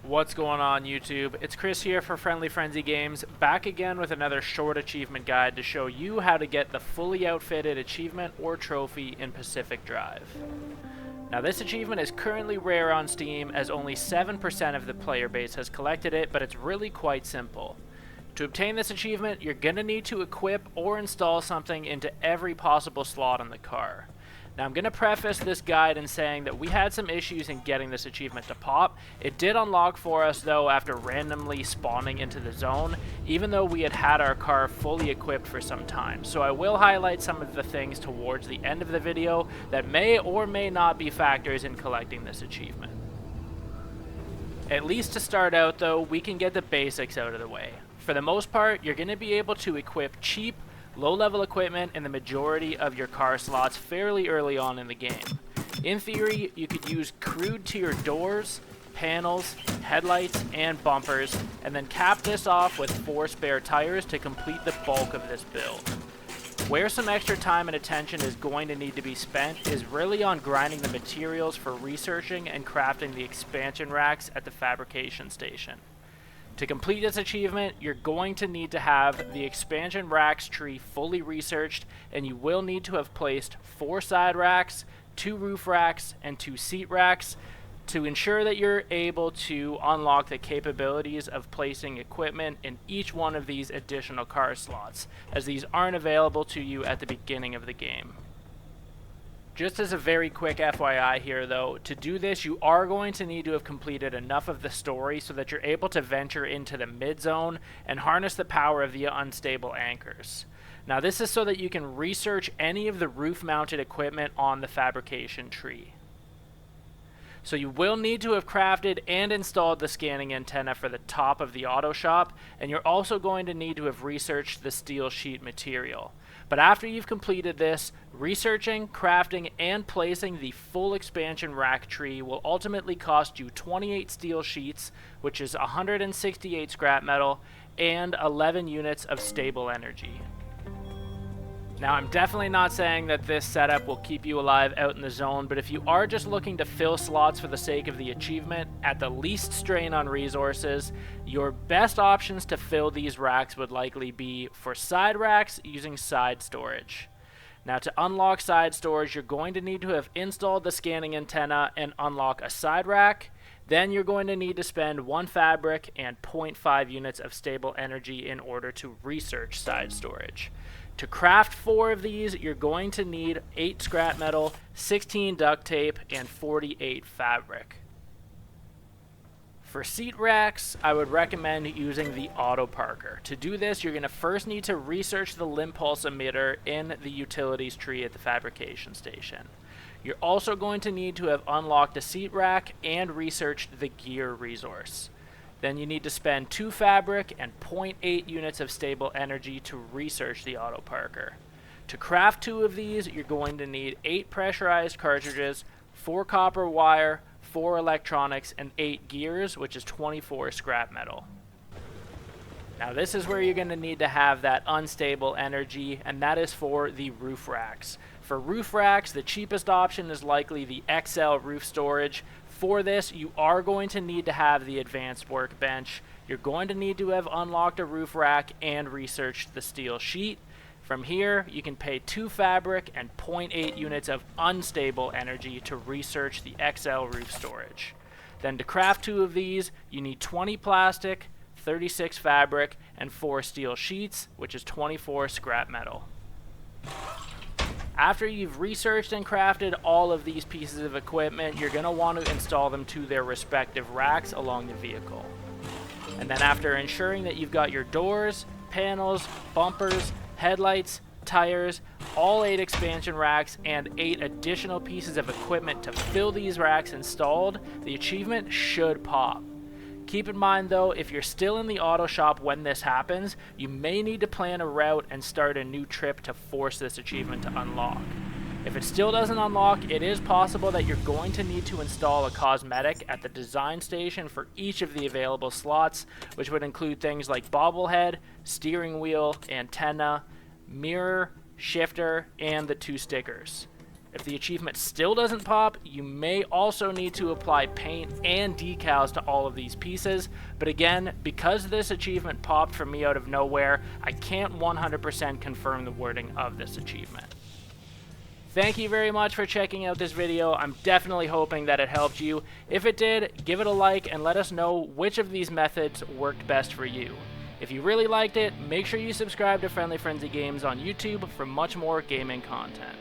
What's going on YouTube? It's Chris here for Friendly Frenzy Games, back again with another short achievement guide to show you how to get the fully outfitted achievement or trophy in Pacific Drive. Now this achievement is currently rare on Steam as only 7% of the player base has collected it, but it's really quite simple. To obtain this achievement, you're going to need to equip or install something into every possible slot on the car. Now I'm going to preface this guide in saying that we had some issues in getting this achievement to pop. It did unlock for us though after randomly spawning into the zone, even though we had our car fully equipped for some time. So I will highlight some of the things towards the end of the video that may or may not be factors in collecting this achievement. At least to start out though, we can get the basics out of the way. For the most part, you're going to be able to equip cheap, low-level equipment in the majority of your car slots fairly early on in the game. In theory, you could use crude tier doors, panels, headlights, and bumpers, and then cap this off with 4 spare tires to complete the bulk of this build. Where some extra time and attention is going to need to be spent is really on grinding the materials for researching and crafting the expansion racks at the fabrication station. To complete this achievement, you're going to need to have the expansion racks tree fully researched, and you will need to have placed 4 side racks, 2 roof racks, and 2 seat racks to ensure that you're able to unlock the capabilities of placing equipment in each one of these additional car slots, as these aren't available to you at the beginning of the game. Just as a very quick FYI here though, to do this you are going to need to have completed enough of the story so that you're able to venture into the mid-zone and harness the power of the unstable anchors. Now this is so that you can research any of the roof-mounted equipment on the fabrication tree. So you will need to have crafted and installed the scanning antenna for the top of the auto shop, and you're also going to need to have researched the steel sheet material. But after you've completed this, researching, crafting, and placing the full expansion rack tree will ultimately cost you 28 steel sheets, which is 168 scrap metal, and 11 units of stable energy. Now I'm definitely not saying that this setup will keep you alive out in the zone, but if you are just looking to fill slots for the sake of the achievement at the least strain on resources, your best options to fill these racks would likely be for side racks using side storage. Now to unlock side storage, you're going to need to have installed the scanning antenna and unlock a side rack. Then you're going to need to spend 1 fabric and 0.5 units of stable energy in order to research side storage. To craft 4 of these, you're going to need 8 scrap metal, 16 duct tape, and 48 fabric. For seat racks, I would recommend using the auto parker. To do this, you're going to first need to research the limb pulse emitter in the utilities tree at the fabrication station. You're also going to need to have unlocked a seat rack and researched the gear resource. Then you need to spend 2 fabric and 0.8 units of stable energy to research the auto parker. To craft 2 of these, you're going to need 8 pressurized cartridges, 4 copper wire, 4 electronics, and 8 gears, which is 24 scrap metal. Now this is where you're going to need to have that unstable energy, and that is for the roof racks. For roof racks, the cheapest option is likely the XL roof storage. For this, you are going to need to have the advanced workbench. You're going to need to have unlocked a roof rack and researched the steel sheet. From here, you can pay 2 fabric and 0.8 units of unstable energy to research the XL roof storage. Then to craft 2 of these, you need 20 plastic, 36 fabric, and 4 steel sheets, which is 24 scrap metal. After you've researched and crafted all of these pieces of equipment, you're going to want to install them to their respective racks along the vehicle. And then after ensuring that you've got your doors, panels, bumpers, headlights, tires, all 8 expansion racks, and 8 additional pieces of equipment to fill these racks installed, the achievement should pop. Keep in mind though, if you're still in the auto shop when this happens, you may need to plan a route and start a new trip to force this achievement to unlock. If it still doesn't unlock, it is possible that you're going to need to install a cosmetic at the design station for each of the available slots, which would include things like bobblehead, steering wheel, antenna, mirror, shifter, and the 2 stickers. If the achievement still doesn't pop, you may also need to apply paint and decals to all of these pieces, but again, because this achievement popped for me out of nowhere, I can't 100% confirm the wording of this achievement. Thank you very much for checking out this video. I'm definitely hoping that it helped you. If it did, give it a like and let us know which of these methods worked best for you. If you really liked it, make sure you subscribe to Friendly Frenzy Games on YouTube for much more gaming content.